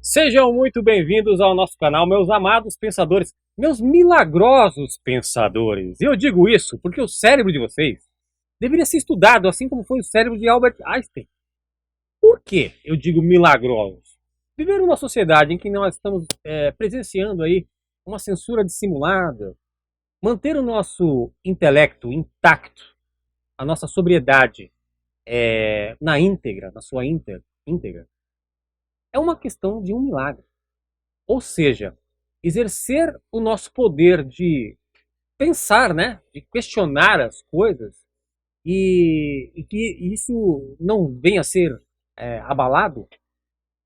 Sejam muito bem-vindos ao nosso canal, meus amados pensadores, meus milagrosos pensadores. E eu digo isso porque o cérebro de vocês deveria ser estudado, assim como foi o cérebro de Albert Einstein. Por que eu digo milagrosos? Viver numa sociedade em que nós estamos presenciando aí uma censura dissimulada, manter o nosso intelecto intacto, a nossa sobriedade na íntegra, na sua íntegra, é uma questão de um milagre. Ou seja, exercer o nosso poder de pensar, né? De questionar as coisas e que isso não venha a ser abalado,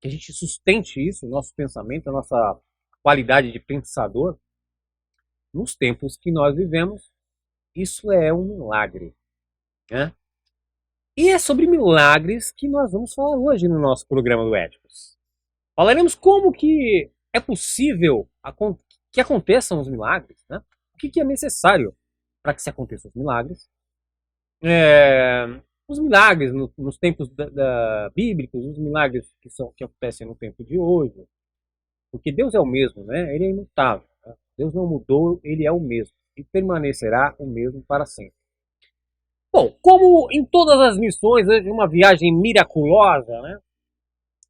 que a gente sustente isso, o nosso pensamento, a nossa qualidade de pensador, nos tempos que nós vivemos, isso é um milagre, né? E é sobre milagres que nós vamos falar hoje no nosso programa do Éticos. Falaremos como que é possível que aconteçam os milagres, né? O que é necessário para que se aconteçam os milagres. É, os milagres nos tempos bíblicos, os milagres que acontecem no tempo de hoje. Porque Deus é o mesmo, né? Ele é imutável. Né? Deus não mudou, ele é o mesmo. E permanecerá o mesmo para sempre. Bom, como em todas as missões, uma viagem miraculosa, né?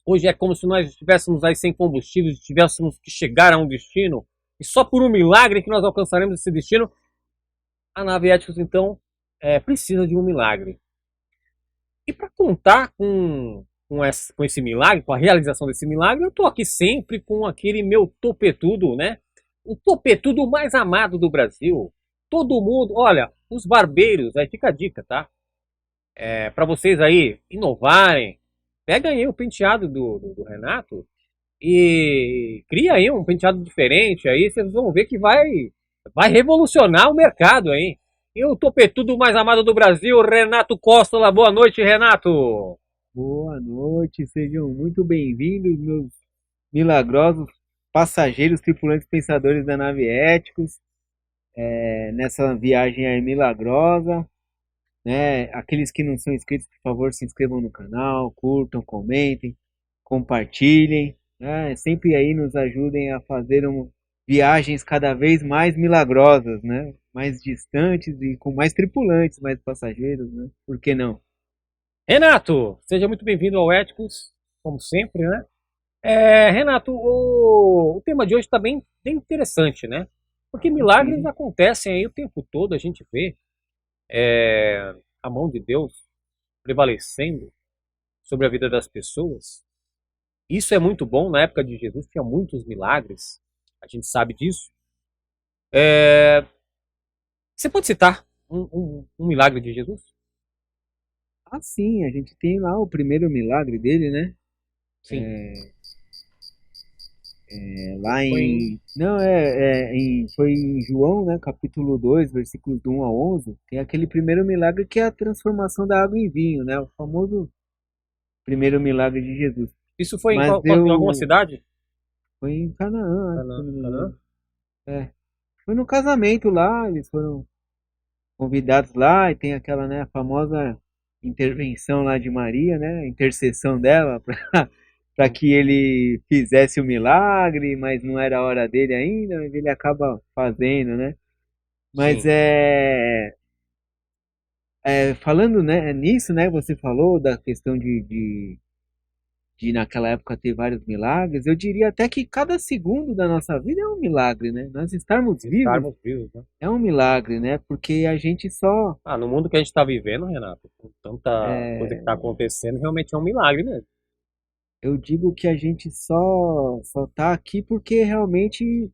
Hoje é como se nós estivéssemos aí sem combustível, tivéssemos que chegar a um destino e só por um milagre que nós alcançaremos esse destino. A nave Éticos, então, precisa de um milagre. E para contar com esse milagre, com a realização desse milagre, eu estou aqui sempre com aquele meu topetudo, né? O topetudo mais amado do Brasil. Todo mundo, olha, os barbeiros, aí fica a dica, tá? Para vocês aí inovarem, pega aí o penteado do Renato e cria aí um penteado diferente, aí vocês vão ver que vai revolucionar o mercado aí. E o topetudo mais amado do Brasil, Renato Costa. Lá, boa noite, Renato. Boa noite, sejam muito bem-vindos, meus milagrosos passageiros, tripulantes pensadores da nave Éticos, nessa viagem aí milagrosa, né? Aqueles que não são inscritos, por favor, se inscrevam no canal, curtam, comentem, compartilhem, né? Sempre aí nos ajudem a fazer viagens cada vez mais milagrosas, né? Mais distantes e com mais tripulantes, mais passageiros, né? Por que não? Renato, seja muito bem-vindo ao Éticos, como sempre, né? Renato, o tema de hoje está bem interessante, né? Porque milagres Sim. acontecem aí o tempo todo, a gente vê a mão de Deus prevalecendo sobre a vida das pessoas. Isso é muito bom. Na época de Jesus tinha muitos milagres, a gente sabe disso. É, Você pode citar um milagre de Jesus? Sim, a gente tem lá o primeiro milagre dele, né? Sim. Lá Foi em... em. Não, foi em João, né? Capítulo 2 versículos do 1 a 11. Tem aquele primeiro milagre que é a transformação da água em vinho, né? O famoso primeiro milagre de Jesus. Isso foi Mas em alguma deu. cidade? Foi em Canaã, acho, se eu Canaã. não me Canaã? engano. É. Foi no casamento lá, eles foram convidados lá e tem aquela, né, famosa intervenção lá de Maria, né? A intercessão dela para que ele fizesse o milagre, mas não era a hora dele ainda, mas ele acaba fazendo, né? Mas Sim. falando, né, nisso, né, você falou da questão de naquela época ter vários milagres, eu diria até que cada segundo da nossa vida é um milagre, né? Nós estarmos vivos Estarmos vivos, né? é um milagre, né? Porque a gente só No mundo que a gente está vivendo, Renato, com tanta coisa que está acontecendo, realmente é um milagre mesmo. eu digo que a gente só tá aqui porque realmente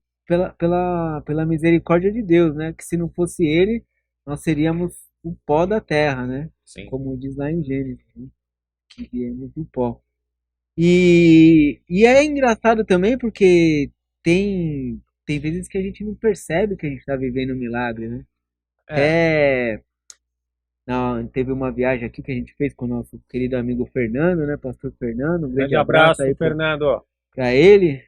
pela misericórdia de Deus, né? Que se não fosse ele, nós seríamos o pó da terra, né? Sim. Como diz lá em Gênesis, né? Que viemos do pó. E é engraçado também porque tem vezes que a gente não percebe que a gente está vivendo um milagre, né? É. Até não, teve uma viagem aqui que a gente fez com o nosso querido amigo Fernando, né? Pastor Fernando, um grande Grande abraço abraço, aí Fernando. para ele.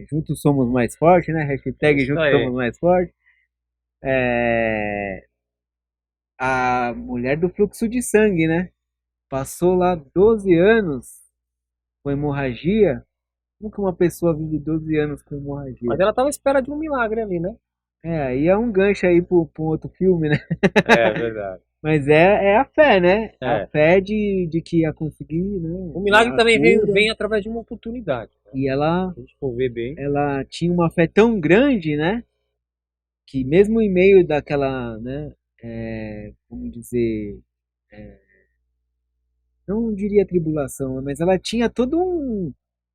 Juntos somos mais fortes, né? É Hashtag isso juntos aí. somos mais fortes. É, a mulher do fluxo de sangue, né? Passou lá 12 anos com hemorragia Como que uma pessoa vive 12 anos com hemorragia? Mas ela tava à espera de um milagre ali, né? Aí é um gancho aí pro outro filme, né? É verdade. Mas é a fé, né? A É. fé de que ia conseguir, O né? milagre A também cura. vem através de uma oportunidade. E ela, Se a gente for ver bem. ela tinha uma fé tão grande, né? Que mesmo em meio daquela, né? Vamos dizer, não diria tribulação, mas ela tinha todo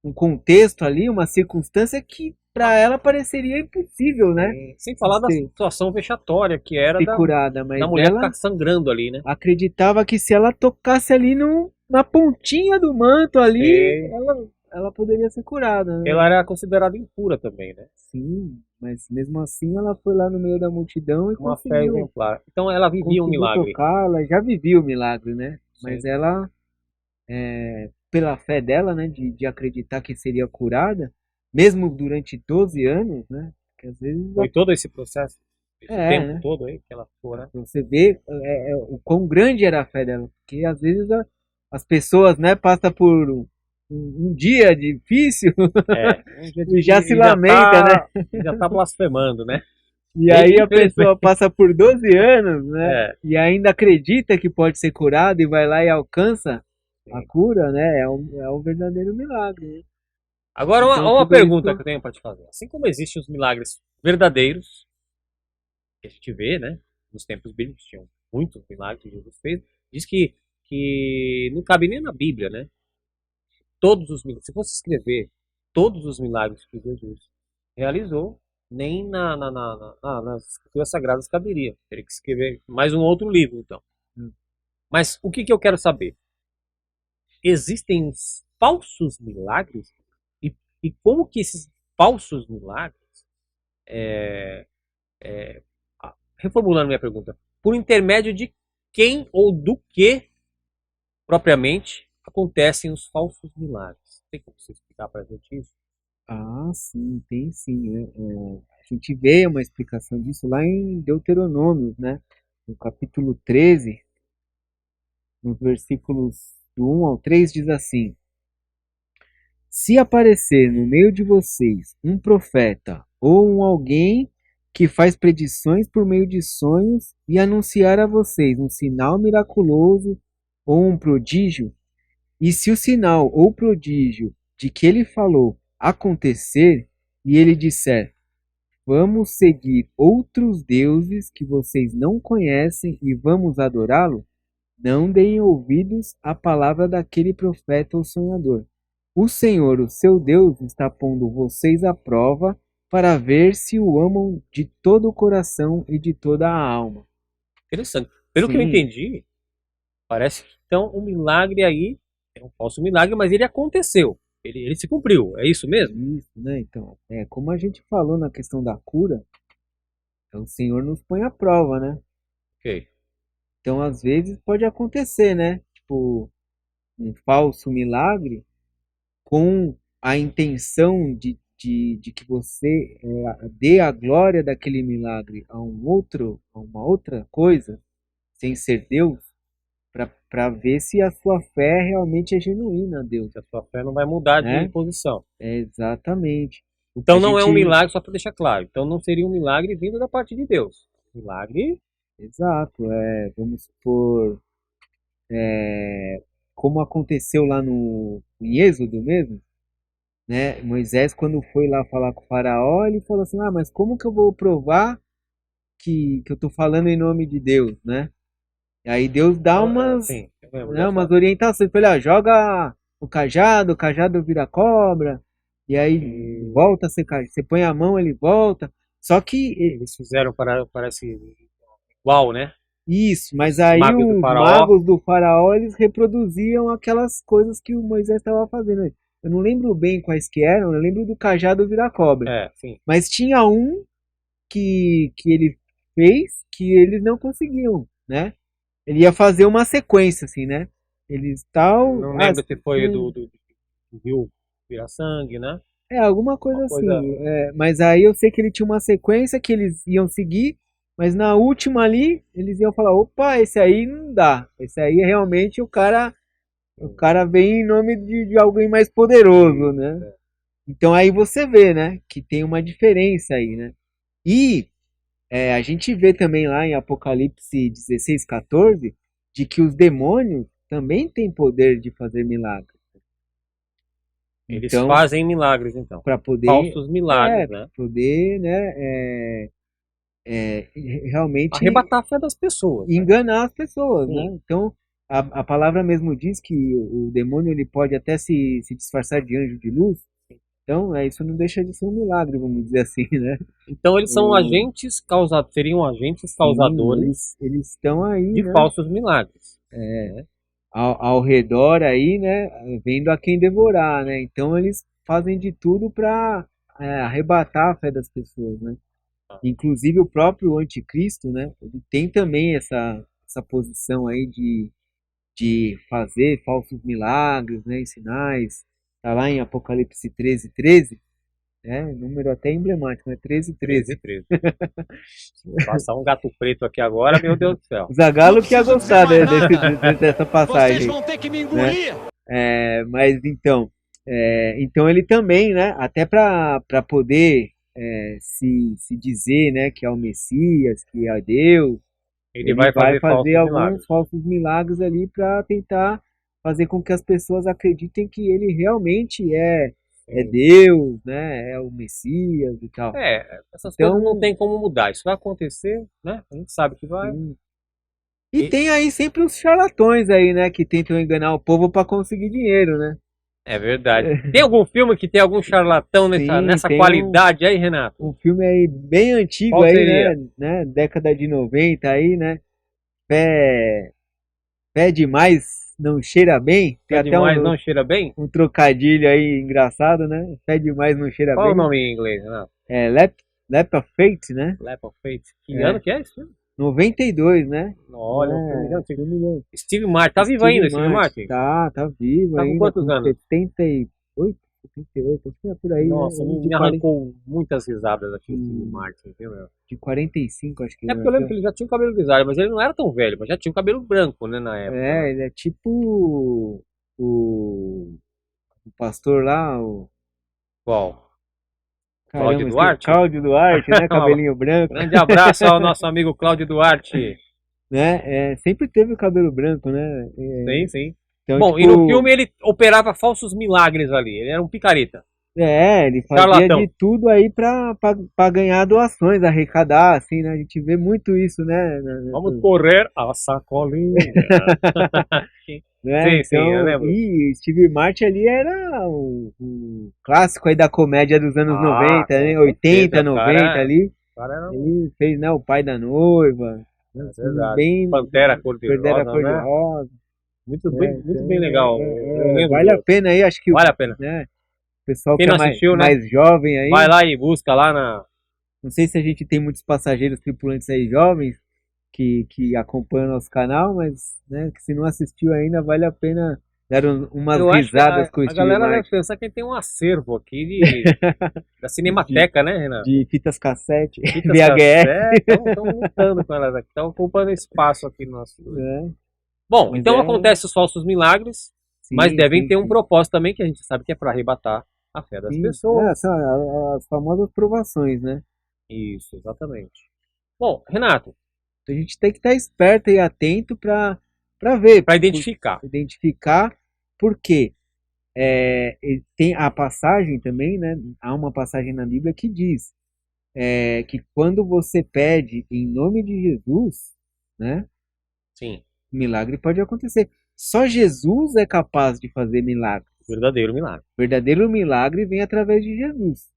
um contexto ali, uma circunstância que para ela pareceria impossível, né? Sem falar da Ser, situação vexatória que era ser curada, da mas mulher ela ficar sangrando ali, né? acreditava que se ela tocasse ali na pontinha do manto ali, E ela poderia ser curada, né? ela era considerada impura também, né? Sim, mas mesmo assim ela foi lá no meio da multidão e Uma fé conseguiu, exemplar. Então ela vivia um conseguiu milagre. tocar, ela já vivia o milagre, né? Mas Sim. ela, pela fé dela, né, de acreditar que seria curada, mesmo durante 12 anos, né? Que às vezes Foi todo esse processo, esse tempo né? todo aí que ela ficou, né? Você vê o quão grande era a fé dela, porque às vezes as pessoas, né, passam por um dia difícil É. e já se E já lamenta, né? já tá blasfemando, né? E aí a Infelizmente. pessoa passa por 12 anos, né? É. E ainda acredita que pode ser curada e vai lá e alcança a Sim. cura, né? É um verdadeiro milagre, né? Agora, Então uma tudo pergunta que isso, eu tenho para te fazer. Assim como existem os milagres verdadeiros, que a gente vê, né? Nos tempos bíblicos tinham muitos milagres que Jesus fez. Diz que não cabe nem na Bíblia, né? Todos os milagres. Se fosse escrever todos os milagres que Jesus realizou, nem nas escrituras sagradas caberia. Teria que escrever mais um outro livro, então. Mas o que eu quero saber? Existem os falsos milagres? E como que esses falsos milagres, reformulando minha pergunta, por intermédio de quem ou do que propriamente acontecem os falsos milagres? Tem como você explicar para a gente isso? sim, tem sim, né? A gente vê uma explicação disso lá em Deuteronômio, né? No capítulo 13, nos versículos do 1 ao 3, diz assim: Se aparecer no meio de vocês um profeta ou alguém que faz predições por meio de sonhos e anunciar a vocês um sinal miraculoso ou um prodígio, e se o sinal ou prodígio de que ele falou acontecer, e ele disser: Vamos seguir outros deuses que vocês não conhecem e vamos adorá-lo, não deem ouvidos à palavra daquele profeta ou sonhador. O Senhor, o seu Deus, está pondo vocês à prova para ver se o amam de todo o coração e de toda a alma. Interessante. Pelo que eu Sim, entendi, parece que então o milagre aí é um falso milagre, mas ele aconteceu. Ele se cumpriu. É isso mesmo? isso, né? Então, como a gente falou na questão da cura, o Senhor nos põe à prova, né? Ok. Então, às vezes pode acontecer, né? Tipo, um falso milagre com a intenção de que você dê a glória daquele milagre a uma outra coisa, sem ser Deus, para ver se a sua fé realmente é genuína a Deus, A sua fé não vai mudar de né? posição. Exatamente. A Então não é um gente, milagre, só para deixar claro. Então não seria um milagre vindo da parte de Deus. Milagre, exato, vamos supor, como aconteceu lá no em Êxodo mesmo, né? Moisés, quando foi lá falar com o faraó, ele falou assim: mas como que eu vou provar que eu tô falando em nome de Deus, né? E aí Deus dá sim, eu lembro né, umas dessa. orientações para ele: joga o cajado vira cobra, e aí E volta a ser cajado, você põe a mão, ele volta. Só que eles fizeram parece igual, né? isso, mas Os aí magos do os faraó. magos do faraó, eles reproduziam aquelas coisas que o Moisés estava fazendo. Eu não lembro bem quais que eram, eu lembro do cajado vira cobra. É, sim. Mas tinha um que ele fez que eles não conseguiam, né? Ele ia fazer uma sequência, assim, né? Eles tal. Não lembro se foi do rio virar sangue, né? Alguma Uma coisa assim. coisa. Mas aí eu sei que ele tinha uma sequência que eles iam seguir, mas na última ali, eles iam falar: opa, esse aí não dá. Esse aí realmente o cara vem em nome de alguém mais poderoso, né? Então aí você vê, né, que tem uma diferença aí, né? E a gente vê também lá em Apocalipse 16:14 de que os demônios também têm poder de fazer milagres. Eles Então, fazem milagres, então. para poder, Falsos milagres, né? poder, né, realmente Arrebatar a fé das pessoas, né? enganar as pessoas, né? Sim. Então, a palavra mesmo diz que o demônio ele pode até se disfarçar de anjo de luz. Então, isso não deixa de ser um milagre, vamos dizer assim, né? Então eles são agentes causadores, seriam agentes causadores Eles estão aí, de né? falsos milagres. Né? Ao redor aí, né? Vendo a quem devorar, né? Então eles fazem de tudo para arrebatar a fé das pessoas, né? Inclusive o próprio anticristo, né? Ele tem também essa posição aí de fazer falsos milagres, né? E sinais. Tá lá em Apocalipse 13:13, né? Número até emblemático, né? 13:13. 13. Passar um gato preto aqui agora, meu Deus do céu. O Zagalo que ia gostar dessa passagem. Vocês vão ter que me engolir. Né? Mas então ele também, né? Até para poder se dizer, né? Que é o Messias, que é Deus, Ele vai fazer alguns milagres. falsos milagres ali para tentar fazer com que as pessoas acreditem que ele realmente é Deus, né? É o Messias e tal. Essas Então, coisas não tem como mudar. Isso vai acontecer, né? A gente sabe que vai. Sim. E tem aí sempre os charlatões aí, né? Que tentam enganar o povo para conseguir dinheiro, né? É verdade. Tem algum filme que tem algum charlatão nessa tem qualidade aí, Renato? um filme aí bem antigo Qual aí, seria? né? Década de 90 aí, né? Pé demais não cheira bem. Tem Pé até demais não cheira bem? um trocadilho aí engraçado, né? Pé demais não cheira Qual bem. o nome em inglês, Renato? É Leap of Faith, né? Leap of Faith. Que ano que é esse filme? 92, né? Olha, um filme de antigo. Filme de- Steve Martin. Tá vivo ainda, Steve Martin? Tá vivo Tá com ainda. quantos anos? 78, 78, acho que é por aí. Nossa, né? me arrancou muitas risadas aqui, Steve Martin, viu, meu? De 45, acho que É porque eu lembro que ele já tinha o cabelo grisalho, mas ele não era tão velho, mas já tinha o cabelo branco, né, na época. né? ele é tipo o pastor lá, o Qual? caramba, Cláudio Duarte? Cláudio Duarte, né? Cabelinho branco, Grande abraço ao nosso amigo Cláudio Duarte. né? Sempre teve o cabelo branco, né? Sim, sim. Então, Bom, e no filme ele operava falsos milagres ali. Ele era um picareta. ele fazia Charlatão. de tudo aí pra ganhar doações, arrecadar, assim, né? A gente vê muito isso, né? Vamos correr a sacolinha. Né? Sim, eu lembro. E Steve Martin ali era o clássico aí da comédia dos anos 90, né? com 80, certeza, 90 cara. ali. O cara era Ele fez, né, o pai da noiva. Né? verdade. Bem Pantera Cor-de-Rosa, Pantera né? Cor-de-Rosa. Muito bem legal. Eu lembro Vale a pena aí, acho que Vale a pena. né, o pessoal Quem que é não assistiu, né? mais jovem aí. Vai lá e busca lá na... Não sei se a gente tem muitos passageiros tripulantes aí jovens que acompanham nosso canal, mas né, que se não assistiu ainda, vale a pena dar umas Eu acho que risadas com o a Steve galera Martin. deve pensar que tem um acervo aqui da Cinemateca, né, Renan? De fitas cassete, Fitas VHS. Estão lutando com elas aqui, estão ocupando espaço aqui no nosso estúdio. É, Bom, Mas então é- acontecem os falsos milagres, sim, mas devem sim, ter um sim. propósito também que a gente sabe que é para arrebatar a fé das Sim. pessoas. São as famosas provações, né? Isso, exatamente. Bom, Renato, A gente tem que estar esperto e atento para ver, para identificar, porque e tem a passagem também, né? Há uma passagem na Bíblia que diz que quando você pede em nome de Jesus, né? sim, O milagre pode acontecer. Só Jesus é capaz de fazer milagres. verdadeiro milagre. O verdadeiro milagre vem através de Jesus,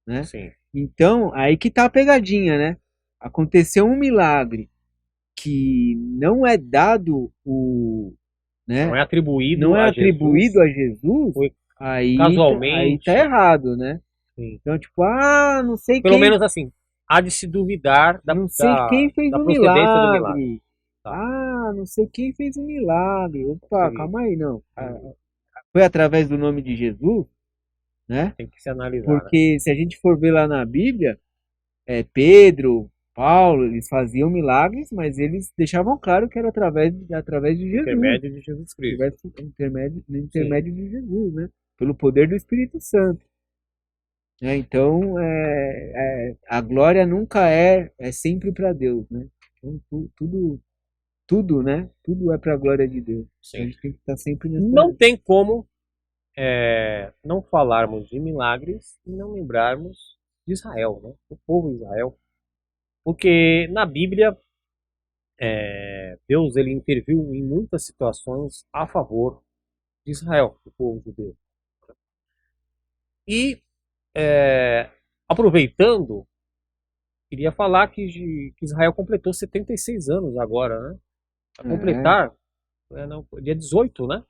né? Sim. Então, aí que tá a pegadinha, né? Aconteceu um milagre que não é dado né? Não é atribuído Não é a atribuído a Jesus, Foi aí casualmente. tá errado, né? Sim. Então, tipo, não sei Pelo quem, menos assim, há de se duvidar não sei quem fez da o procedência do milagre. milagre. Tá. Não sei quem fez o milagre. Opa, Sim. calma aí, não. Foi através do nome de Jesus, né? Tem que se analisar. Né? Porque se a gente for ver lá na Bíblia, Pedro, Paulo, eles faziam milagres, mas eles deixavam claro que era através de Jesus. Intermédio de Jesus Cristo. Intermédio de Jesus, né? Pelo poder do Espírito Santo. né? Então, a glória nunca é sempre para Deus, né? Então, tudo, né? Tudo é para a glória de Deus. Então, a Sim. gente tem que estar sempre Não nessa. tem como não falarmos de milagres e não lembrarmos de Israel, né? Do povo de Israel. Porque na Bíblia, Deus ele interviu em muitas situações a favor de Israel, do povo judeu. E, aproveitando, queria falar que Israel completou 76 anos agora, né? Vai É, completar, não, dia 18, né?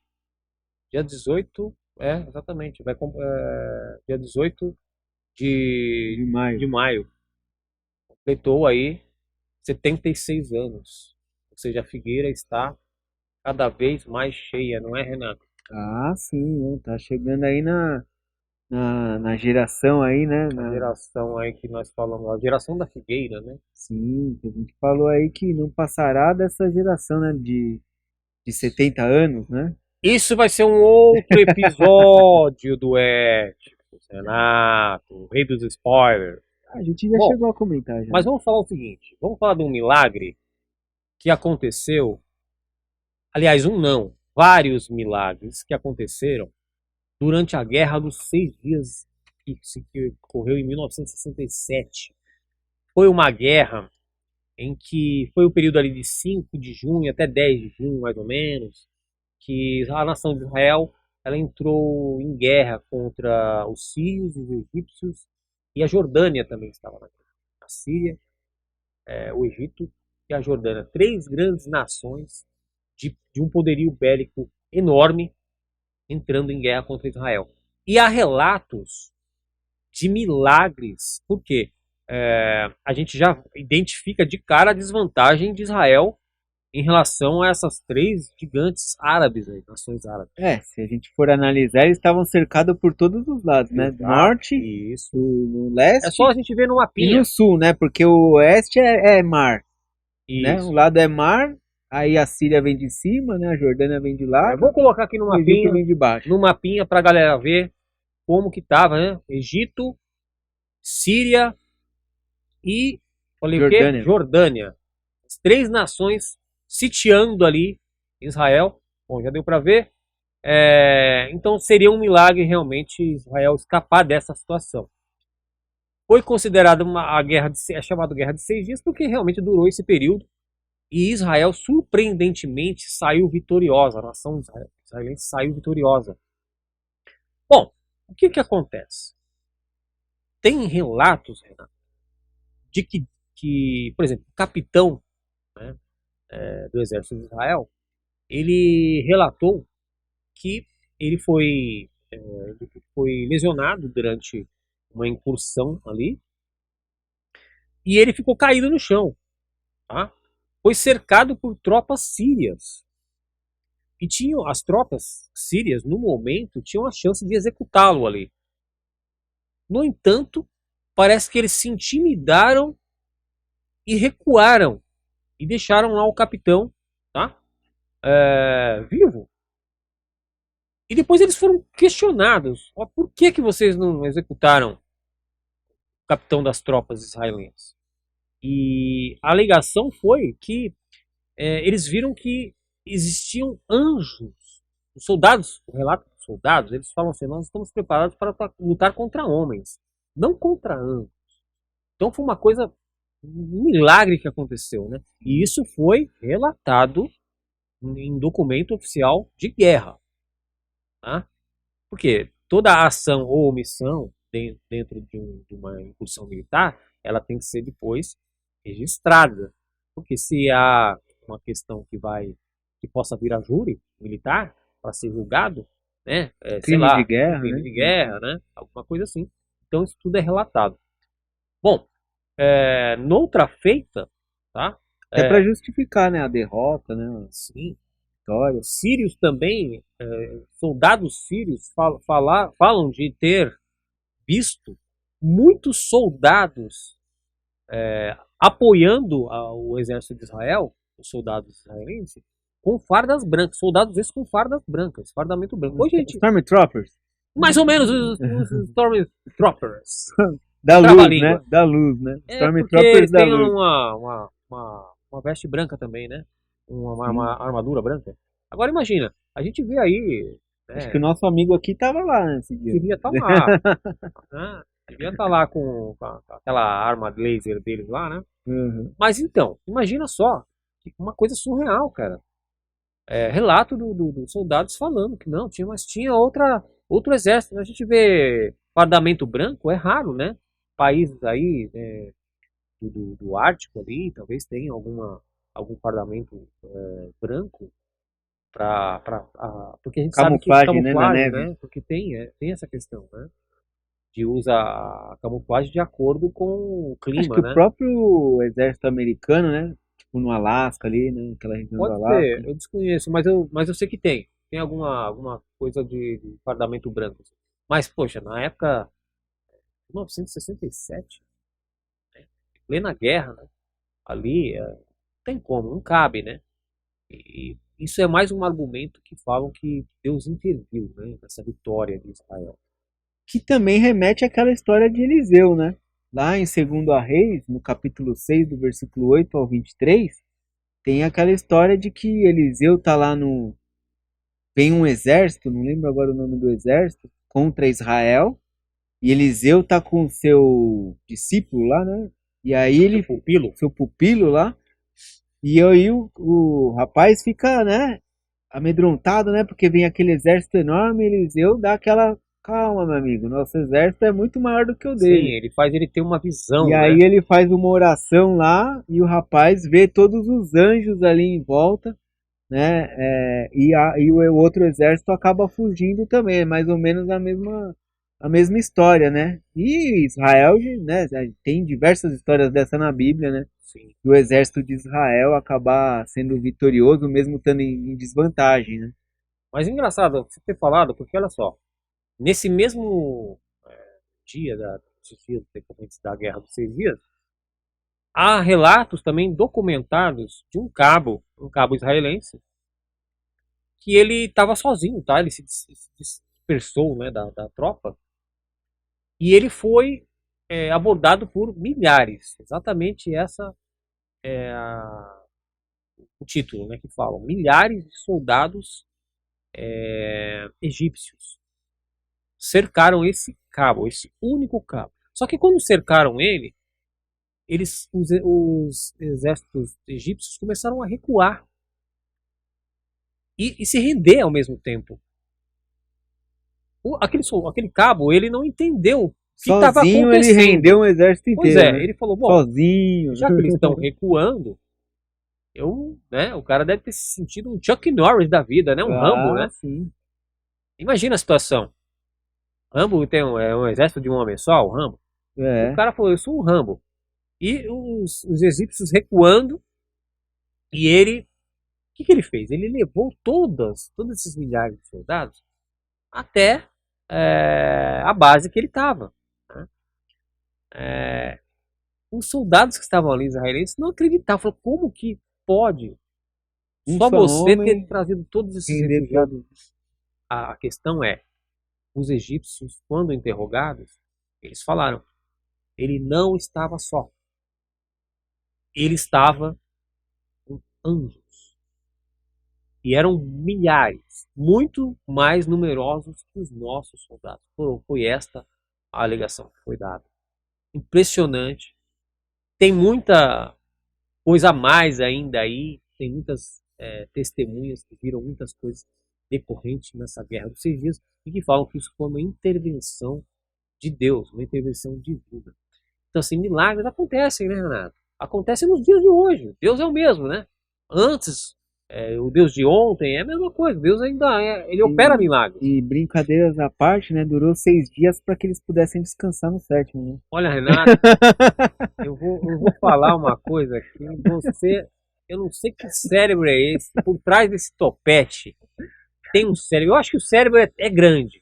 Dia 18, exatamente, dia 18 de de maio. maio. Completou aí 76 anos. Ou seja, a figueira está cada vez mais cheia, não é, Renato? Ah, sim, né? Tá chegando aí na geração aí, né? A geração aí que nós falamos, a geração da figueira, né? Sim, a gente falou aí que não passará dessa geração, né? De 70 anos, né? Isso vai ser um outro episódio do Éticos, Renato, o rei dos spoilers. A gente já Bom, chegou a comentar já. mas vamos falar o seguinte, vamos falar de um milagre que aconteceu, aliás, um não, vários milagres que aconteceram durante a Guerra dos Seis Dias, que ocorreu em 1967. Foi uma guerra em que foi o período ali de 5 de junho até 10 de junho, mais ou menos, que a nação de Israel ela entrou em guerra contra os sírios, os egípcios e a Jordânia também estava na guerra. A Síria, o Egito e a Jordânia. Três grandes nações de um poderio bélico enorme entrando em guerra contra Israel. E há relatos de milagres, porque a gente já identifica de cara a desvantagem de Israel em relação a essas três gigantes árabes, aí, nações árabes. Se a gente for analisar, eles estavam cercados por todos os lados, né? Exato, Norte, isso. no É só leste a gente ver no e no mapinha. sul, né? Porque o oeste é mar, né? Um Isso. lado é mar, aí a Síria vem de cima, né? A Jordânia vem de lá, Vou colocar aqui o Egito vem de baixo. no mapinha para a galera ver como que tava, né? Egito, Síria e falei o quê? Jordânia. Jordânia. As três nações sitiando ali Israel. Bom, já deu para ver. Então seria um milagre realmente Israel escapar dessa situação. Foi considerada a guerra é chamada Guerra de Seis Dias porque realmente durou esse período e Israel surpreendentemente saiu vitoriosa, a nação israelense saiu vitoriosa. Bom, o que que acontece? Tem relatos, Renato, de que por exemplo, o capitão, né, do exército de Israel, ele relatou que ele foi lesionado durante uma incursão ali e ele ficou caído no chão, tá? Foi cercado por tropas sírias e tinham as tropas sírias no momento tinham a chance de executá-lo ali. No entanto, parece que eles se intimidaram e recuaram e deixaram lá o capitão, tá? Vivo. E depois eles foram questionados: por que que vocês não executaram o capitão das tropas israelenses? E a alegação foi que eles viram que existiam anjos. Os soldados, o relato dos soldados, eles falam assim: nós estamos preparados para lutar contra homens, não contra anjos. Então foi uma coisa, um milagre que aconteceu, né? E isso foi relatado em documento oficial de guerra, tá? Porque toda ação ou omissão dentro de uma incursão militar, ela tem que ser depois registrada. Porque se há uma questão que possa vir a júri militar para ser julgado, né, sei Crime de lá, guerra, crime né? de guerra, né, alguma coisa assim. Então isso tudo é relatado. Bom, noutra feita, tá? Até para justificar, né? A derrota, né? A Sim, vitória. sírios também, soldados sírios falam de ter visto muitos soldados apoiando o exército de Israel, os soldados israelenses, com fardas brancas, soldados esses com fardas brancas, fardamento branco. Hoje a gente, Stormtroopers. Mais ou menos os Stormtroopers. Da luz, Trava-língua. né? Da luz, né? É porque Stormtroopers da tem luz. uma veste branca também, né? Uma armadura branca. Agora imagina, a gente vê aí, Acho que o né? nosso amigo aqui tava lá nesse dia. Devia estar lá, né? Devia estar lá com aquela arma laser deles lá, né? Uhum. Mas então, imagina só, uma coisa surreal, cara. Relato dos soldados falando que não, tinha outro exército. A gente vê fardamento branco, é raro, né? Países aí do Ártico ali, talvez tenha algum fardamento branco porque a gente sabe que Camuflagem, né? Na camuflagem, neve. né? Porque tem essa questão, né? De usar a camuflagem de acordo com o Acho que clima, o né? próprio exército americano, né? Tipo no Alasca ali, né? Aquela região do Pode Alasca. ser, eu desconheço, mas eu sei que tem. Tem alguma coisa de fardamento branco. Mas, poxa, na época, 1967, né, em plena guerra, né, ali, não tem como, não cabe, né? E isso é mais um argumento que falam que Deus interviu, né, nessa vitória de Israel. Que também remete àquela história de Eliseu, né? Lá em 2 Reis, no capítulo 6, do versículo 8 ao 23, tem aquela história de que Eliseu tá lá no. Vem um exército, não lembro agora o nome do exército, contra Israel. E Eliseu tá com o seu discípulo lá, né? E aí ele. Pupilo? Seu pupilo lá. E aí o rapaz fica, né? Amedrontado, né? Porque vem aquele exército enorme. E Eliseu dá aquela. Calma, meu amigo. Nosso exército é muito maior do que o Sim, dele. ele faz ele ter uma E visão, aí né? ele faz uma oração lá e o rapaz vê todos os anjos ali em volta, né? E o outro exército acaba fugindo também, é mais ou menos a mesma história, né? E Israel, né? Tem diversas histórias dessa na Bíblia, né? Sim. Do exército de Israel acabar sendo vitorioso mesmo estando em desvantagem, né? Mas engraçado você ter falado, porque olha só, nesse mesmo dia desses dias decorrentes da Guerra dos 6 Dias, há relatos também documentados de um cabo israelense, que ele estava sozinho, tá? Ele se dispersou, né, da tropa e ele foi abordado por milhares. Exatamente essa é o título, né, que falam. Milhares de soldados egípcios cercaram esse único cabo. Só que quando cercaram ele, os exércitos egípcios começaram a recuar e se render ao mesmo tempo. Aquele cabo, ele não entendeu o que estava Sozinho ele acontecendo. rendeu um exército Pois inteiro, né? ele falou, bom, Sozinho. já que eles estão recuando, né, o cara deve ter se sentido um Chuck Norris da vida, né, um Rambo, Ah, né? sim. Imagina a situação. Rambo tem um exército de um homem só, o Rambo. O É. cara falou, eu sou um Rambo. E os egípcios recuando, e ele, o que ele fez? Ele levou todos esses milhares de soldados até a base que ele estava. Né? Os soldados que estavam ali, israelenses, não acreditavam. Falaram, como que pode Um só só você ter homem trazido todos esses render refugiados? todo. A questão é, os egípcios, quando interrogados, eles falaram, ele não estava só. Ele estava com anjos. E eram milhares, muito mais numerosos que os nossos soldados. Foi esta a alegação que foi dada. Impressionante. Tem muita coisa a mais ainda aí, tem muitas testemunhas que viram muitas coisas decorrentes nessa guerra dos 6 dias e que falam que isso foi uma intervenção de Deus, uma intervenção divina. Então, assim, milagres acontecem, né, Renato? Acontecem nos dias de hoje. Deus é o mesmo, né? Antes, o Deus de ontem é a mesma coisa. Deus ainda ele opera milagres. E brincadeiras à parte, né? Durou 6 dias para que eles pudessem descansar no sétimo, né? Olha, Renato, eu vou falar uma coisa aqui. Eu não sei que cérebro é esse. Por trás desse topete tem um cérebro. Eu acho que o cérebro é grande.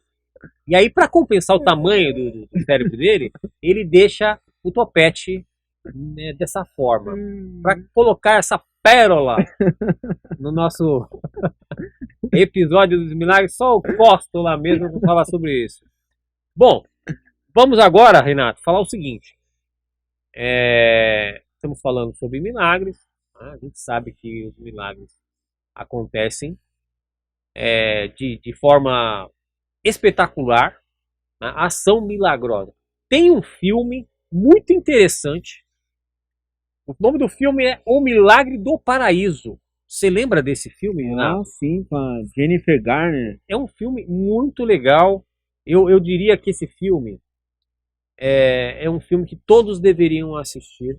E aí, para compensar o tamanho do cérebro dele, ele deixa o topete, né, dessa forma. Para colocar essa pérola no nosso Episódio dos milagres, só o Costo lá mesmo para falar sobre isso. Bom, vamos agora, Renato, falar o seguinte. Estamos falando sobre milagres. Né? A gente sabe que os milagres acontecem de forma espetacular. Né? Ação milagrosa. Tem um filme muito interessante. O nome do filme é O Milagre do Paraíso. Você lembra desse filme, Renato? Ah, sim, com a Jennifer Garner. É um filme muito legal. Eu diria que esse filme é um filme que todos deveriam assistir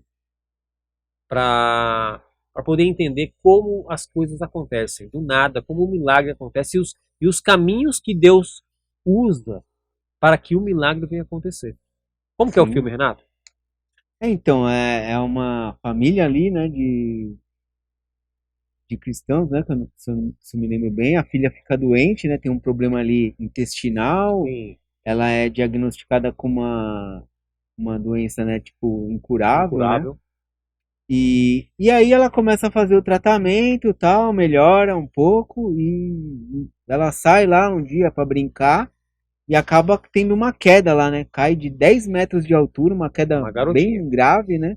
para poder entender como as coisas acontecem, do nada, como o milagre acontece e os caminhos que Deus usa para que o milagre venha acontecer. Como que é o Sim. filme, Renato? Então, é uma família ali, né, de cristãos, né, se eu me lembro bem. A filha fica doente, né, tem um problema ali intestinal. Sim, Ela é diagnosticada com uma doença, né, tipo, incurável, né? incurável. E aí ela começa a fazer o tratamento, tal, melhora um pouco e ela sai lá um dia para brincar e acaba tendo uma queda lá, né? Cai de 10 metros de altura, uma queda Uma garotinha. bem grave, né?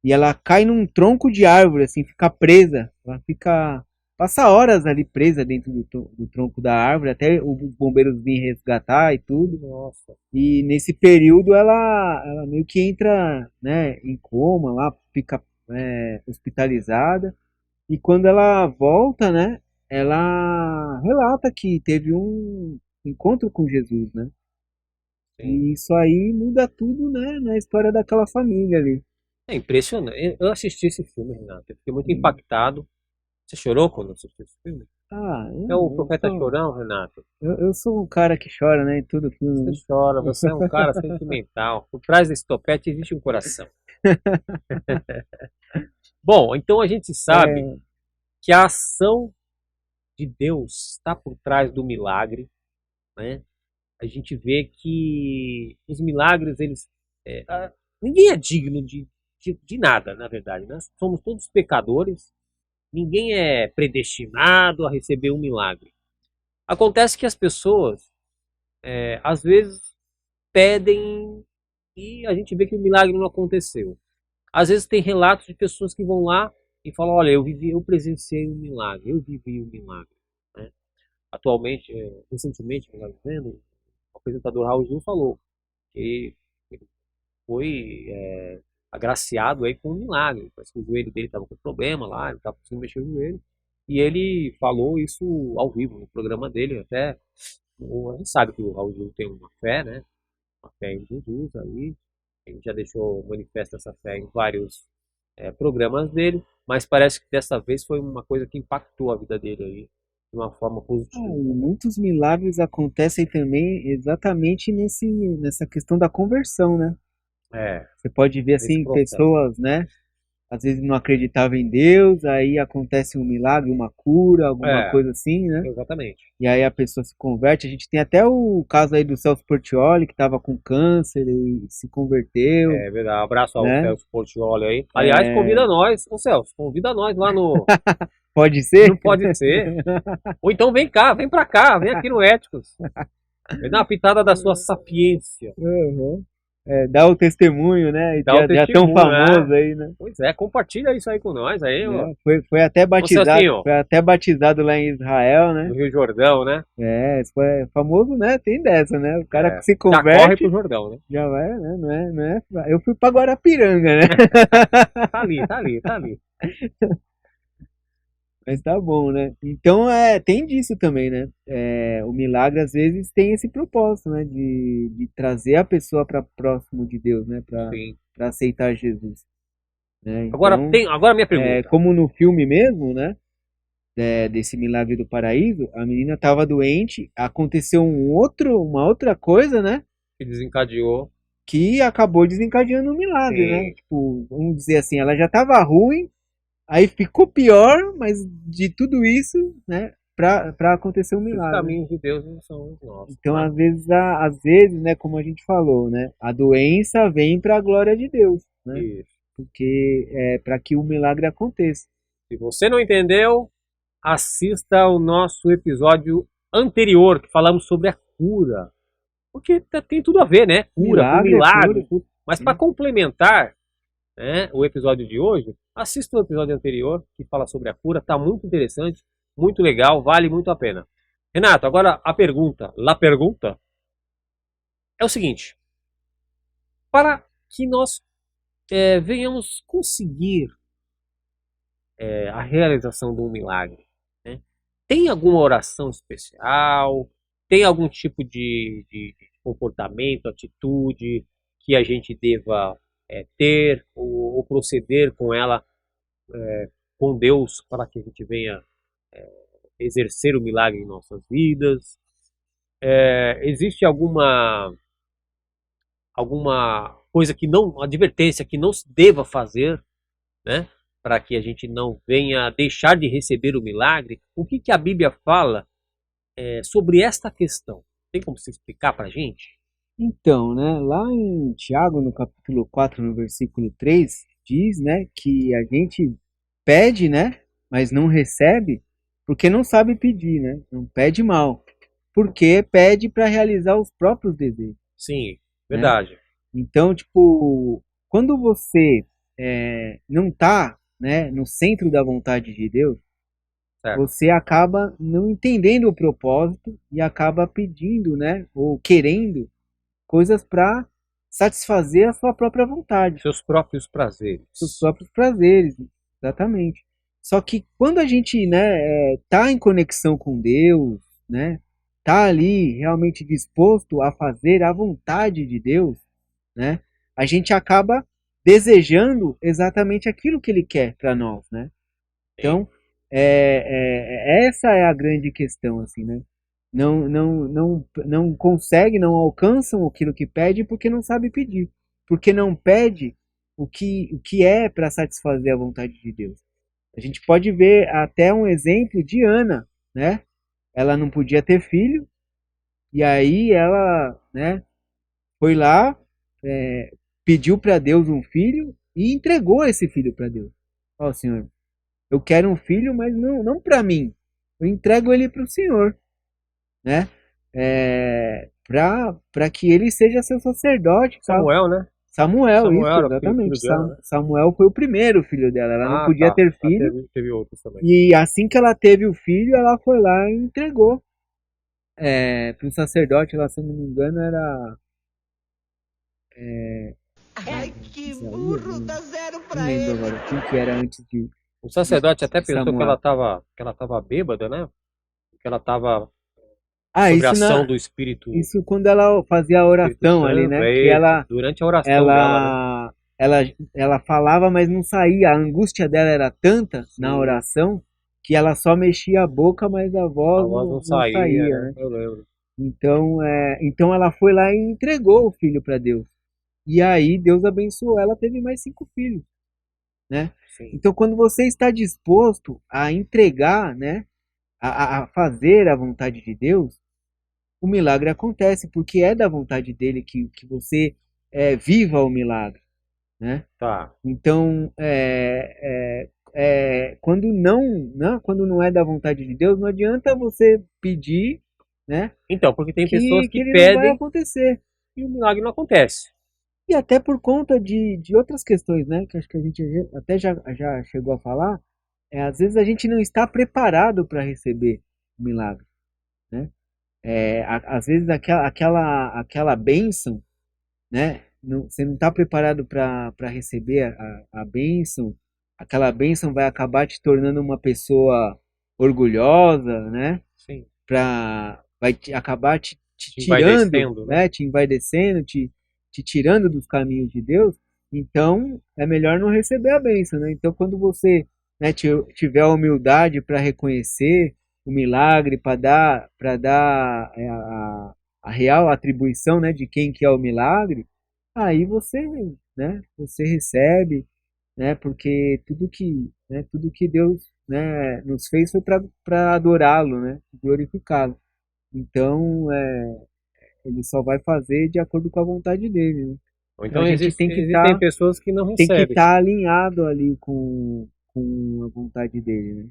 E ela cai num tronco de árvore, assim, fica presa. Ela passa horas ali presa dentro do tronco da árvore, até os bombeiros virem resgatar e tudo. Nossa. E nesse período ela meio que entra, né, em coma lá, fica hospitalizada. E quando ela volta, né, ela relata que teve um encontro com Jesus, né? Sim. E isso aí muda tudo, né, na história daquela família ali. É impressionante. Eu assisti esse filme, Renato. Eu fiquei muito impactado. Você chorou quando assistiu esse filme? Ah, É o eu Profeta sou, Chorão, Renato. eu sou um cara que chora, né, em todo Você filme. chora, você é um cara sentimental. Por trás desse topete existe um coração. Bom, então a gente sabe É, que a ação de Deus está por trás do milagre, né? A gente vê que os milagres, ninguém é digno de nada, na verdade. Nós somos todos pecadores, ninguém é predestinado a receber um milagre. Acontece que as pessoas, às vezes, pedem e a gente vê que o milagre não aconteceu. Às vezes tem relatos de pessoas que vão lá e falam, olha, eu presenciei um milagre, eu vivi um milagre. Né? Atualmente, recentemente, eu estava vendo, o apresentador Raul Gil falou que ele foi agraciado aí com um milagre. Parece que o joelho dele estava com problema lá, ele estava conseguindo mexer o joelho. E ele falou isso ao vivo no programa dele. Até a gente sabe que o Raul Gil tem uma fé, né? Uma fé em Jesus aí. Ele já deixou manifesta essa fé em vários programas dele, mas parece que dessa vez foi uma coisa que impactou a vida dele aí de uma forma positiva. e muitos milagres acontecem também exatamente nessa questão da conversão, né? É, Você pode ver nesse assim processo. pessoas, né? Às vezes não acreditavam em Deus, aí acontece um milagre, uma cura, alguma É, coisa assim, né? exatamente. E aí a pessoa se converte. A gente tem até o caso aí do Celso Portiolli, que estava com câncer e se converteu, É verdade. Abraço ao né? Celso Portiolli aí. Aliás, convida nós, ô Celso, convida nós lá no. Pode Não ser? pode ser. Ou então vem cá, vem pra cá, vem aqui no Éticos. Vem dar uma pitada da sua sapiência. Uhum. Dá o testemunho, né? Dá o Já tão testemunho, famoso né? aí, né? Pois é, compartilha isso aí com nós aí, ó. Né? Ô Celcinho, Foi até batizado lá em Israel, né? no Rio Jordão, né? Isso foi famoso, né? Tem dessa, né? O cara que se Já corre converte pro Jordão, né? já vai, né? Não é. Eu fui pra Guarapiranga, né? Tá ali, tá ali, tá ali. Mas tá bom, né? Então tem disso também, né? O milagre às vezes tem esse propósito, né? De trazer a pessoa para próximo de Deus, né? Sim. Para aceitar Jesus, né? Agora, Então, agora minha pergunta. como no filme mesmo, né? Desse milagre do paraíso, a menina estava doente, aconteceu uma outra coisa, né? Que desencadeou. Que acabou desencadeando um milagre, né? Sim. Tipo, vamos dizer assim, ela já estava ruim, aí ficou pior, mas de tudo isso, né? Para acontecer um Os milagre. caminhos de Deus não são os nossos, Então, né? às vezes, né? Como a gente falou, né? A doença vem para a glória de Deus, né? Isso. Porque é para que o milagre aconteça. Se você não entendeu, assista o nosso episódio anterior, que falamos sobre a cura. Porque tem tudo a ver, né? Cura, com Milagre é milagre. cura. Mas para complementar, né, o episódio de hoje, assista o episódio anterior, que fala sobre a cura. Tá muito interessante, muito legal, vale muito a pena. Renato, agora a pergunta. La pergunta é o seguinte. Para que nós venhamos conseguir a realização de um milagre, né? Tem alguma oração especial? Tem algum tipo de comportamento, atitude que a gente deva ter ou proceder com ela, com Deus, para que a gente venha exercer o milagre em nossas vidas? Existe alguma coisa que não, uma advertência que não se deva fazer, né? Para que a gente não venha deixar de receber o milagre? O que, que a Bíblia fala sobre esta questão? Tem como você explicar para a gente? Então, né, lá em Tiago, no capítulo 4, no versículo 3, diz, né, que a gente pede, né, mas não recebe, porque não sabe pedir, né? Não pede mal, porque pede para realizar os próprios desejos, Sim, né? verdade. Então, tipo, quando você não tá, né, no centro da vontade de Deus, Certo. você acaba não entendendo o propósito e acaba pedindo, né, ou querendo coisas para satisfazer a sua própria vontade, Seus próprios prazeres. seus próprios prazeres, exatamente. Só que quando a gente, né, tá em conexão com Deus, né, tá ali realmente disposto a fazer a vontade de Deus, né, a gente acaba desejando exatamente aquilo que Ele quer para nós, né? Sim. Então, essa é a grande questão, assim, né? Não consegue, não alcançam aquilo que pede porque não sabe pedir. Porque não pede o que é para satisfazer a vontade de Deus. A gente pode ver até um exemplo de Ana, né? Ela não podia ter filho, e aí ela, né, foi lá, pediu para Deus um filho e entregou esse filho para Deus. Ó, Senhor, eu quero um filho, mas não para mim. Eu entrego ele para o Senhor, né? Para que ele seja seu sacerdote. Tal. Samuel, né? Samuel, isso, Samuel era filho exatamente. de Ana, né? Samuel foi o primeiro filho dela. Ela não Ah, podia tá. ter Ah, filho. teve outros também. E assim que ela teve o filho, ela foi lá e entregou para o sacerdote. Lá, se eu não me engano, era. Ai, que Isaías, burro, não, dá zero não pra lembro ele. agora quem que era antes O de sacerdote até pensou Samuel. que ela tava bêbada, né? Que ela tava Ah, sobre a ação do Espírito, isso quando ela fazia a Espírito oração ali, Santo, né? é Que isso. Durante a oração dela, né? ela, ela, ela falava, mas não saía. A angústia dela era tanta na Sim, oração que ela só mexia a boca, mas a a voz voz não não saía, saía, né? né? Eu lembro. Então ela foi lá e entregou o filho para Deus. E aí Deus abençoou ela, teve mais 5 filhos, né? Sim. Então quando você está disposto a entregar, né? A fazer a vontade de Deus, o milagre acontece, porque é da vontade dele que você viva o milagre, né? Tá. Então, quando não é da vontade de Deus, não adianta você pedir, né? Então, porque tem pessoas Que que ele não vai pedem acontecer. e o milagre não acontece. E até por conta de outras questões, né? Que acho que a gente até já chegou a falar, às vezes a gente não está preparado para receber o milagre, né? Às vezes aquela bênção, né? Você não está preparado para receber a bênção. Aquela bênção vai acabar te tornando uma pessoa orgulhosa, né? Sim. Acabar te Te tirando, envaidecendo, né? né? Te envaidecendo, te tirando dos caminhos de Deus. Então é melhor não receber a bênção, né? Então quando você, né, tiver a humildade para reconhecer o milagre, para dar a real atribuição, né, de quem que é o milagre, aí você, né, você recebe, né, porque tudo que Deus, né, nos fez foi para adorá-lo, né, glorificá-lo. Então, ele só vai fazer de acordo com a vontade dele, né? Ou Então a então gente existem pessoas que não tem que recebem. estar alinhado ali com a vontade dele, né?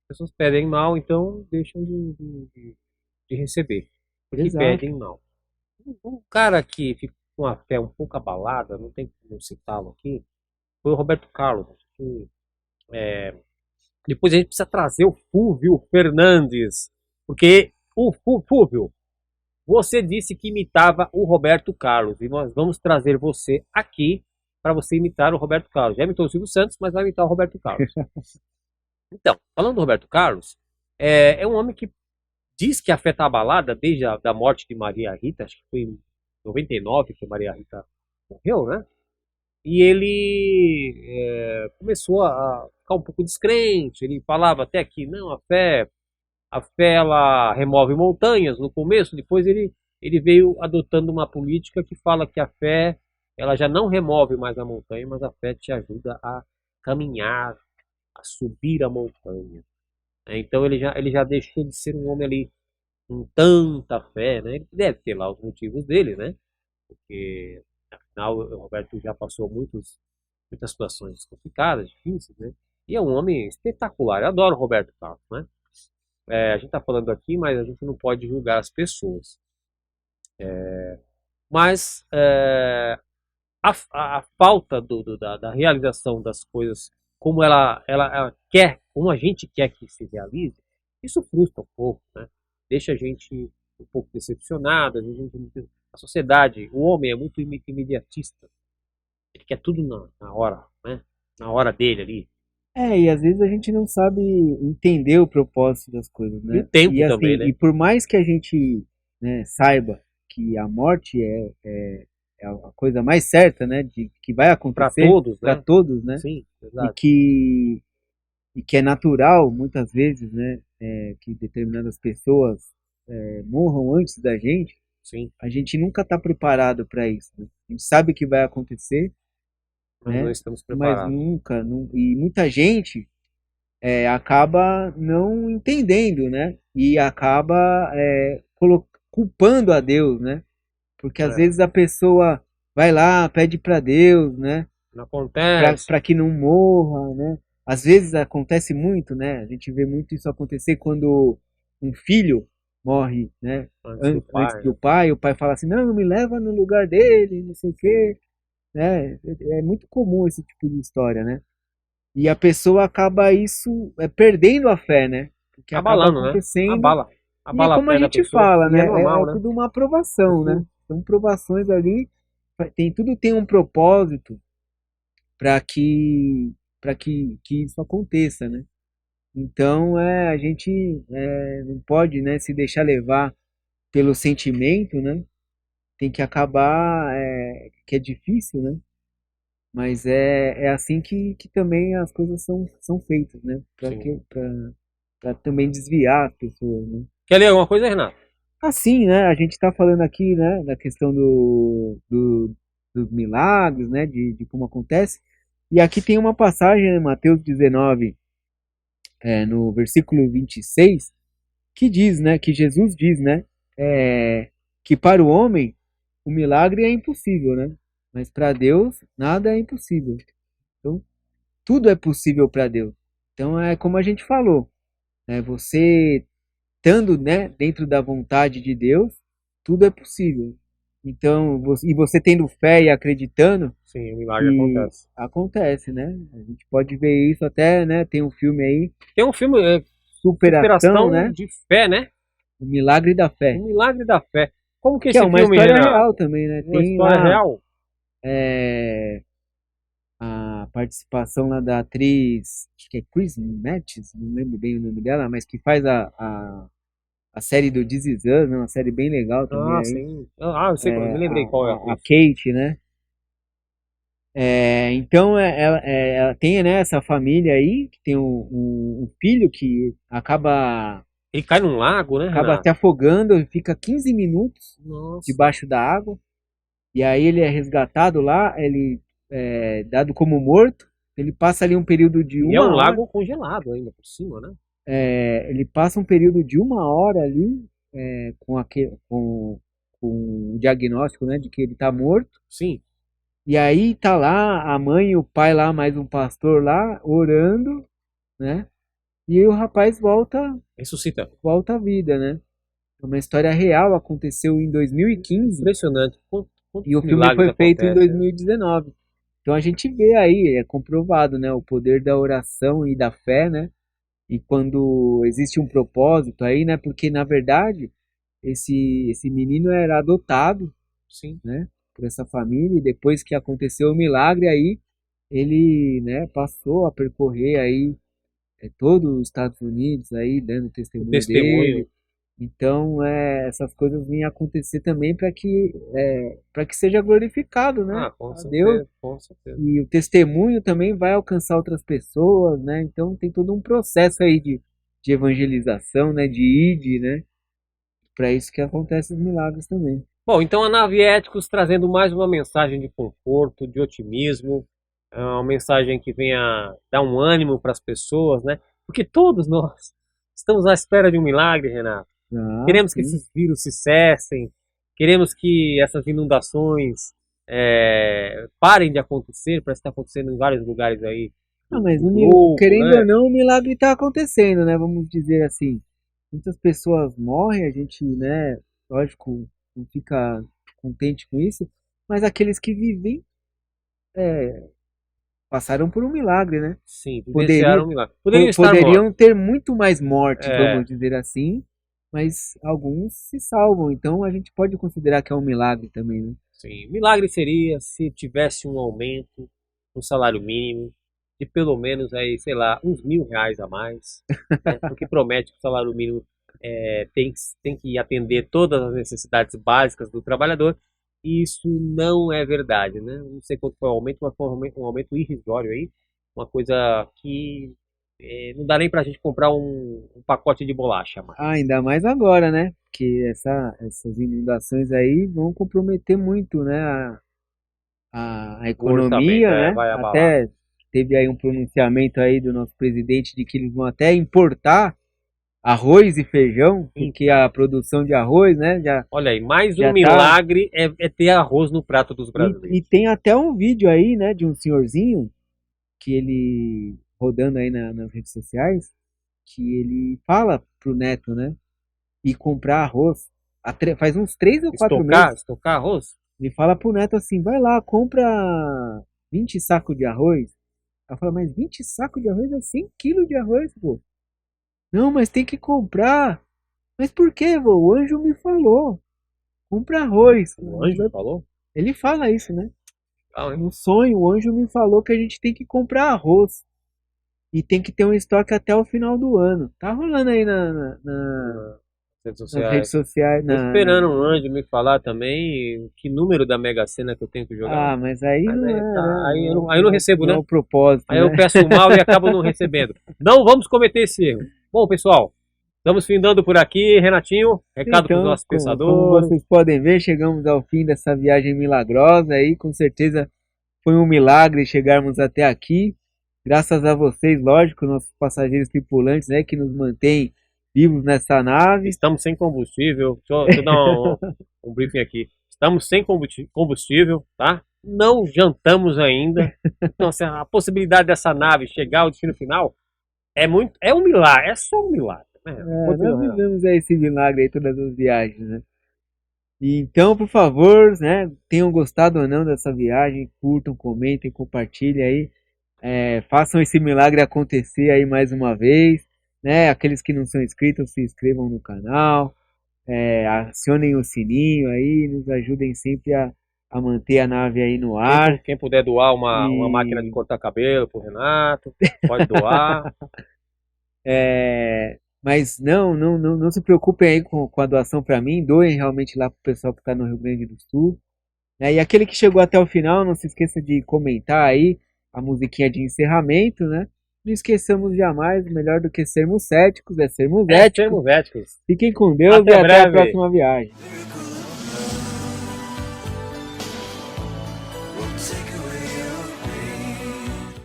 pessoas pedem mal, então deixam de receber, porque Exato. pedem mal. Um cara que ficou com a fé um pouco abalada, não tem como citá-lo aqui, foi o Roberto Carlos. Que, depois a gente precisa trazer o Fúvio Fernandes, porque o Fúvio, você disse que imitava o Roberto Carlos, e nós vamos trazer você aqui para você imitar o Roberto Carlos. Já imitou o Silvio Santos, mas vai imitar o Roberto Carlos. Então, falando do Roberto Carlos, é um homem que diz que a fé está abalada desde a da morte de Maria Rita, acho que foi em 99 que Maria Rita morreu, né? E ele começou a ficar um pouco descrente. Ele falava até que não, a fé ela remove montanhas no começo, depois ele veio adotando uma política que fala que a fé ela já não remove mais a montanha, mas a fé te ajuda a caminhar, a subir a montanha. Então ele já deixou de ser um homem ali com tanta fé, né? Ele deve ter lá os motivos dele, né? Porque afinal o Roberto já passou muitas situações complicadas, difíceis, né? E é um homem espetacular. Eu adoro o Roberto Carlos, né? A gente está falando aqui, mas a gente não pode julgar as pessoas. Mas a falta da realização das coisas como ela quer, como a gente quer que se realize, isso frustra um pouco, né? Deixa a gente um pouco decepcionado. A sociedade, o homem é muito imediatista. Ele quer tudo na hora, né? Na hora dele ali. E às vezes a gente não sabe entender o propósito das coisas, E o né? E tempo também, assim, e né? por mais que a gente, né, saiba que a morte é a coisa mais certa, né, de que vai Para acontecer todos, para né? todos, né? Sim, E exato. que e que é natural muitas vezes, né, que determinadas pessoas morram antes da gente, Sim, a gente nunca está preparado para isso, né? A gente sabe que vai acontecer, mas não né? estamos Mas preparados. nunca, e muita gente acaba não entendendo, né? E acaba culpando a Deus, né? Porque às É, vezes a pessoa vai lá, pede para Deus, né? não acontece. Para que não morra, né? Às vezes acontece muito, né? A gente vê muito isso acontecer quando um filho morre, né? Antes do Antes pai, do né? pai, o pai fala assim, não, me leva no lugar dele, não sei o Sim, quê, né? É muito comum esse tipo de história, né? E a pessoa acaba isso perdendo a fé, né? Porque acaba abalando, né? acontecendo. Abala. E é Abala a como a fé da gente pessoa. fala, E né? é normal, É né? tudo uma aprovação, né? Uhum. São provações ali, tudo tem um propósito para que isso aconteça, né? Então a gente não pode, né, se deixar levar pelo sentimento, né? Tem que acabar, que é difícil, né? Mas é assim que também as coisas são feitas, né? Sim. Para também desviar as pessoas, né? Quer ler alguma coisa, Renato? Assim, né? A gente está falando aqui, né? Da questão dos milagres, né? De como acontece. E aqui tem uma passagem, né, Mateus 19, no versículo 26, que diz, né? Que Jesus diz, né? Que para o homem o milagre é impossível, né? Mas para Deus nada é impossível. Então, tudo é possível para Deus. Então é como a gente falou, né? Você estando, né, dentro da vontade de Deus, tudo é possível. Então, e você tendo fé e acreditando Sim, o milagre que acontece. acontece, né? A gente pode ver isso até, né? Tem um filme aí, Tem um filme, Superação, Superação né? de Fé, né? O Milagre da O Fé, Milagre da Fé. Como que é que é esse uma filme, história Renato? real também, né? Uma Tem história lá real? é, a participação lá da atriz, acho que é Chris Mattis, não lembro bem o nome dela, mas que faz a série do This Is Us, né? Uma série bem legal também Ah, aí. sim. Eu sei, me lembrei qual é a A atriz. Kate, né? Então ela tem, né, essa família aí que tem um filho que Ele cai num lago, né, acaba se Renato? afogando, fica 15 minutos Nossa. debaixo da água e aí ele é resgatado lá, ele é dado como morto. Ele passa ali um período de E é um uma hora, lago congelado ainda por cima, né? ele passa um período de uma hora ali com o diagnóstico, né, de que ele está morto. Sim. E aí tá lá a mãe e o pai lá, mais um pastor lá, orando, né? E o rapaz Ressuscita. volta à vida, né? É uma história real, aconteceu em 2015 Impressionante. Quantos e o filme milagres foi feito em acontecem, né? 2019. Então a gente vê aí, é comprovado, né, o poder da oração e da fé, né? E quando existe um propósito aí, né? Porque na verdade esse menino era adotado, Sim. né, por essa família e depois que aconteceu o milagre aí, ele, né, passou a percorrer aí todos os Estados Unidos aí dando O testemunho testemunho. dele. Então, essas coisas vêm acontecer também para que seja glorificado, né, Ah, com a Deus. certeza, com certeza. E o testemunho também vai alcançar outras pessoas, né? Então tem todo um processo aí de evangelização, né, de id, né? Para isso que acontecem os milagres também. Bom, então a Nave Éticos trazendo mais uma mensagem de conforto, de otimismo, uma mensagem que venha dar um ânimo para as pessoas, né? Porque todos nós estamos à espera de um milagre, Renato. Ah, Queremos que sim. esses vírus se cessem, queremos que essas inundações parem de acontecer, parece que está acontecendo em vários lugares aí Ah, do, mas do globo, querendo né? ou não, o milagre está acontecendo, né? Vamos dizer assim. Muitas pessoas morrem, a gente, né, lógico, não fica contente com isso, mas aqueles que vivem passaram por um milagre, né? Sim, vivenciaram Poderiam, um milagre. Poderiam estar mortos. poderiam ter muito mais mortes, vamos É, dizer assim, mas alguns se salvam, então a gente pode considerar que é um milagre também, né? sim. Milagre seria se tivesse um aumento no salário mínimo de pelo menos aí, sei lá, uns R$ 1.000 a mais, né? Porque promete que o salário mínimo tem que atender todas as necessidades básicas do trabalhador, e isso não é verdade, né? Não sei quanto foi o aumento, mas foi um aumento irrisório aí, uma coisa que não dá nem pra gente comprar um pacote de bolacha mais. Ah, ainda mais agora, né? Porque essas inundações aí vão comprometer muito, né, a O orçamento economia, né? vai abalar. Até teve aí um pronunciamento aí do nosso presidente de que eles vão até importar arroz e feijão, porque Então, a produção de arroz, né, olha aí, mais um já tá. milagre é ter arroz no prato dos E brasileiros. tem até um vídeo aí, né, de um senhorzinho que ele rodando aí nas redes sociais, que ele fala pro neto, né, ir comprar arroz. Faz uns 3 ou 4 meses. Estocar arroz? Ele fala pro neto assim: vai lá, compra 20 sacos de arroz. Ela fala: mas 20 sacos de arroz é 100 quilos de arroz, pô. Não, mas tem que comprar. Mas por quê, vô? O anjo me falou. Compra arroz. O anjo falou? Ele fala isso, né? Não, hein? No sonho, o anjo me falou que a gente tem que comprar arroz. E tem que ter um estoque até o final do ano. Tá rolando aí Nas redes nas redes sociais. sociais. Tô esperando um anjo me falar também que número da Mega Sena que eu tenho que jogar. Ah, mas aí Mas não aí, é, tá, né? aí eu não recebo, Não é né? o propósito, Aí eu né? peço mal e acabo não recebendo. Não vamos cometer esse erro. Bom, pessoal, estamos findando por aqui. Renatinho, recado para os Então, nossos como pensadores. vocês podem ver, chegamos ao fim dessa viagem milagrosa aí. Com certeza foi um milagre chegarmos até aqui. Graças a vocês, lógico, nossos passageiros tripulantes, né, que nos mantêm vivos nessa nave. Estamos sem combustível. Deixa eu dar um briefing aqui. Estamos sem combustível, tá? Não jantamos ainda. Então, assim, a possibilidade dessa nave chegar ao destino final é um milagre. É só um milagre, né? Nós Continua, Renato. vivemos aí esse milagre aí todas as viagens, né? E então, por favor, né, tenham gostado ou não dessa viagem, curtam, comentem, compartilhem aí. Façam esse milagre acontecer aí mais uma vez, né? Aqueles que não são inscritos, se inscrevam no canal, acionem o sininho aí, nos ajudem sempre a manter a nave aí no ar. Quem puder doar uma máquina de E cortar cabelo pro Renato, pode doar. mas não se preocupem aí com a doação para mim, doem realmente lá pro pessoal que está no Rio Grande do Sul. Né? E aquele que chegou até o final, não se esqueça de comentar aí a musiquinha de encerramento, né? Não esqueçamos jamais, melhor do que sermos céticos é sermos éticos. Sermos éticos. Fiquem com Deus Até e até a breve. próxima viagem.